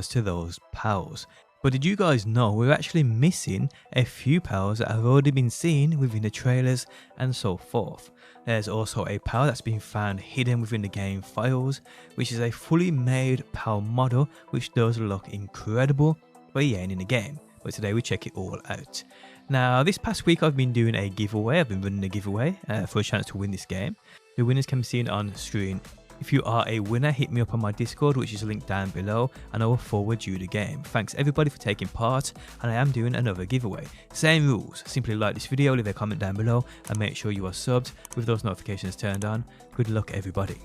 regards to those PALs. But did you guys know we're actually missing a few PALs that have already been seen within the trailers and so forth. There's also a PAL that's been found hidden within the game files, which is a fully made PAL model which does look incredible, but he ain't in the game. But today we check it all out. Now this past week I've been doing a giveaway, I've been running a giveaway for a chance to win this game. The winners can be seen on screen. If you are a winner, hit me up on my Discord, which is linked down below, and I will forward you the game. Thanks everybody for taking part, and I am doing another giveaway. Same rules, simply like this video, leave a comment down below, and make sure you are subbed with those notifications turned on. Good luck everybody.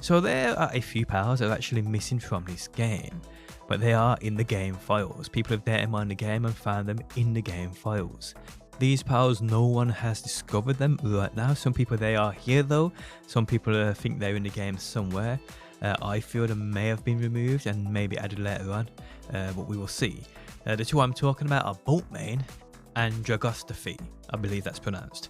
So there are a few PALs that are actually missing from this game, but they are in the game files. People have data mined the game and found them in the game files. These PALs, no one has discovered them right now. Some people, they are here though. Some people think they're in the game somewhere. I feel they may have been removed and maybe added later on, but we will see. The two I'm talking about are Boltmane and Dragostophy, I believe that's pronounced.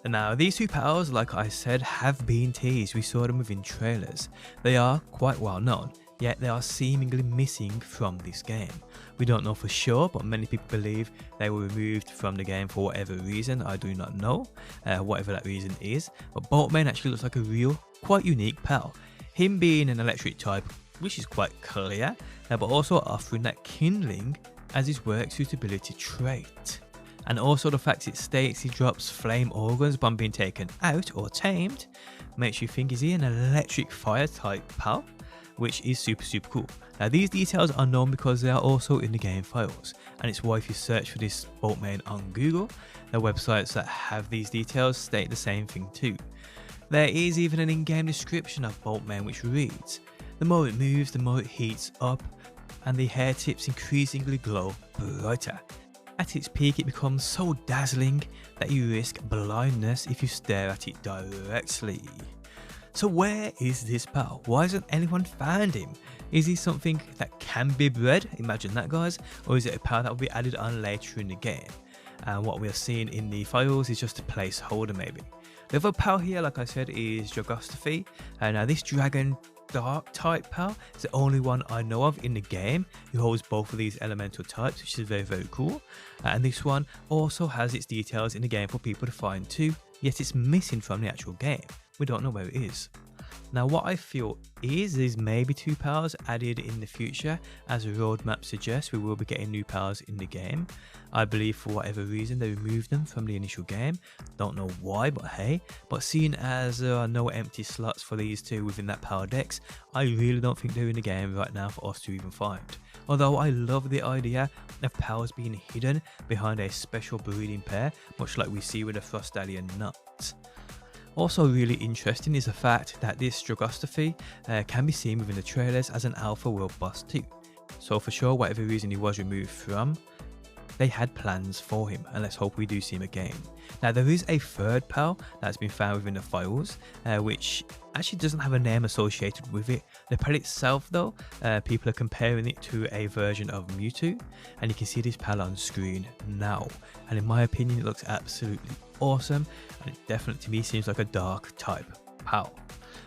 Now these two PALs, like I said, have been teased. We saw them within trailers. They are quite well known, yet they are seemingly missing from this game. We don't know for sure, but many people believe they were removed from the game for whatever reason. I do not know whatever that reason is, but Boltmane actually looks like a real, quite unique PAL. Him being an electric type, which is quite clear, but also offering that kindling as his work suitability trait. And also the fact it states he drops flame organs upon being taken out or tamed makes you think, is he an electric fire type PAL? Which is super cool. Now these details are known because they are also in the game files, and it's why if you search for this Boltmane on Google, the websites that have these details state the same thing too. There is even an in-game description of Boltmane which reads, "The more it moves, the more it heats up, and the hair tips increasingly glow brighter. At its peak it becomes so dazzling that you risk blindness if you stare at it directly." So where is this PAL? Why hasn't anyone found him? Is he something that can be bred? Imagine that, guys. Or is it a PAL that will be added on later in the game? And what we are seeing in the files is just a placeholder maybe. The other PAL here, like I said, is Dragostophy. Now this dragon dark type PAL is the only one I know of in the game who holds both of these elemental types, which is very cool. And this one also has its details in the game for people to find too, yet it's missing from the actual game. We don't know where it is. Now what I feel is maybe two PALs added in the future. As the roadmap suggests, we will be getting new PALs in the game. I believe for whatever reason they removed them from the initial game. Don't know why, but hey. But seeing as there are no empty slots for these two within that PAL dex, I really don't think they're in the game right now for us to even find. Although I love the idea of PALs being hidden behind a special breeding pair, much like we see with the Frost Stallion Nut. Also really interesting is the fact that this Dragostophy can be seen within the trailers as an alpha world boss too. So for sure, whatever reason he was removed from, they had plans for him, and let's hope we do see him again. Now there is a third PAL that's been found within the files, which actually doesn't have a name associated with it. The PAL itself though, people are comparing it to a version of Mewtwo, and you can see this PAL on screen now. And in my opinion, it looks absolutely awesome, and it definitely to me seems like a dark type PAL.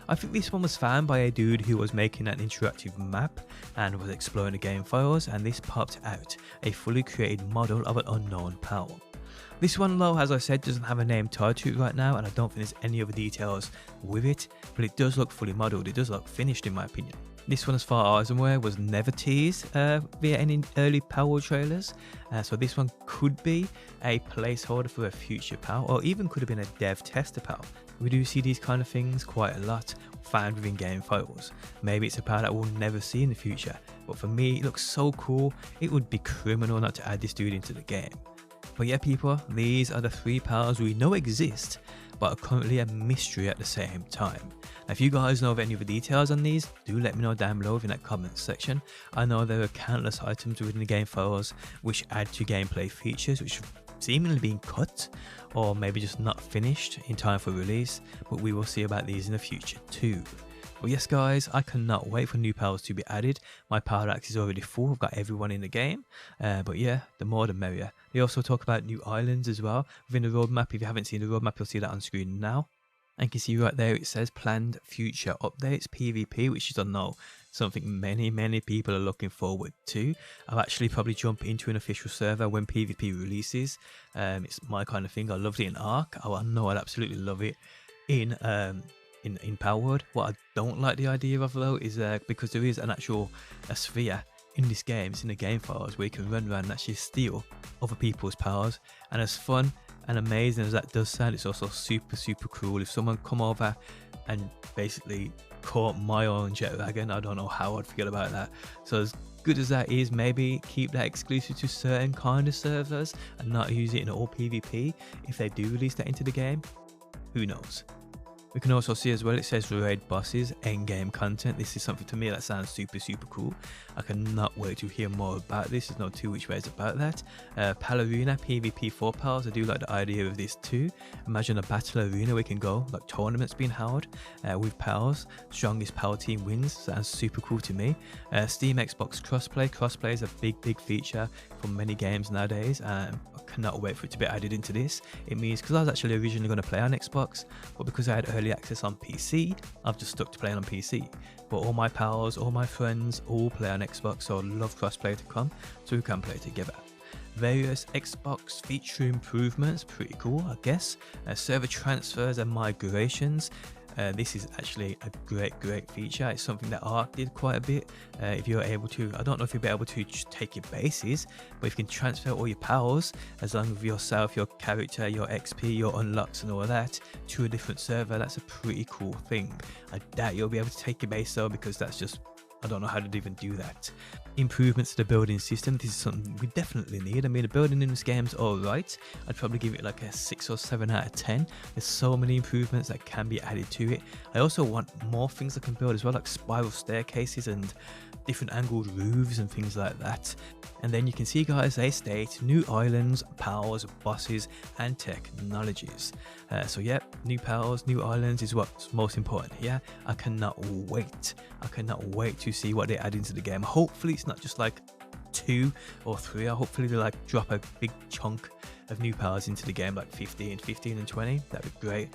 I think this one was found by a dude who was making an interactive map and was exploring the game files, and this popped out, a fully created model of an unknown PAL. This one though, as I said, doesn't have a name tied to it right now, and I don't think there's any other details with it, but it does look fully modelled, it does look finished in my opinion. This one, as far as I'm aware, was never teased via any early Palworld trailers, so this one could be a placeholder for a future PAL, or even could have been a dev tester PAL. We do see these kind of things quite a lot found within game files. Maybe it's a PAL that we'll never see in the future, but for me it looks so cool, it would be criminal not to add this dude into the game. But yeah people, these are the three PALs we know exist, but are currently a mystery at the same time. Now, if you guys know of any of the details on these, do let me know down below in that comment section. I know there are countless items within the game files which add to gameplay features which have seemingly been cut, or maybe just not finished in time for release, but we will see about these in the future too. But yes guys, I cannot wait for new PALs to be added. My power axe is already full, I've got everyone in the game. But yeah, the more the merrier. They also talk about new islands as well within the roadmap. If you haven't seen the roadmap, you'll see that on screen now. And you can see right there it says planned future updates PvP, which is I know something many people are looking forward to. I'll actually probably jump into an official server when PvP releases. It's my kind of thing. I loved it in Ark. Oh, I know I'd absolutely love it in Palworld. What I don't like the idea of though is because there is an actual sphere in this game, it's in the game files, where you can run around and actually steal other people's powers. And as fun and amazing as that does sound, it's also super cruel. If someone come over and basically caught my own jet wagon, I don't know how I'd feel about that. So as good as that is, maybe keep that exclusive to certain kind of servers and not use it in all PvP if they do release that into the game. Who knows? We can also see as well, it says raid bosses, endgame content. This is something to me that sounds super cool. I cannot wait to hear more about this. There's no two which ways about that. PAL Arena, PvP for PALs. I do like the idea of this too. Imagine a battle arena we can go, like tournaments being held with PALs. Strongest PAL team wins. Sounds super cool to me. Steam Xbox crossplay. Crossplay is a big feature for many games nowadays. I cannot wait for it to be added into this. It means, because I was actually originally going to play on Xbox, but because I had early access on PC, I've just stuck to playing on PC. But all my pals, all my friends, all play on Xbox, so I'd love crossplay to come so we can play together. Various Xbox feature improvements, pretty cool I guess. Server transfers and migrations. This is actually a great feature. It's something that Ark did quite a bit. If you're able to, I don't know if you'll be able to take your bases, but if you can transfer all your powers, as long as yourself, your character, your XP, your unlocks and all of that, to a different server, that's a pretty cool thing. I doubt you'll be able to take your base though, because that's just, I don't know how to even do that. Improvements to the building system. This is something we definitely need. I mean, the building in this game's alright. I'd probably give it like a 6 or 7 out of 10. There's so many improvements that can be added to it. I also want more things I can build as well, like spiral staircases and different angled roofs and things like that. And then you can see, guys, they state new islands, powers, bosses and technologies. So yeah, new powers, new islands is what's most important here. I cannot wait to see what they add into the game. Hopefully it's not just like 2 or 3. Hopefully they like drop a big chunk of new powers into the game, like 15 and 20. That'd be great.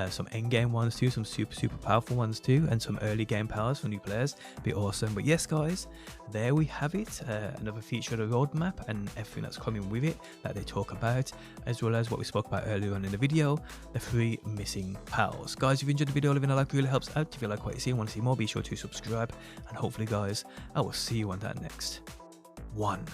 Some end game ones too, some super powerful ones too, and some early game powers for new players. Be awesome. But yes, guys, there we have it. Another feature of the roadmap and everything that's coming with it that they talk about, as well as what we spoke about earlier on in the video, the 3 missing pals. Guys, if you enjoyed the video, leaving a like really helps out. If you like what you see and want to see more, be sure to subscribe, and hopefully, guys, I will see you on that next one.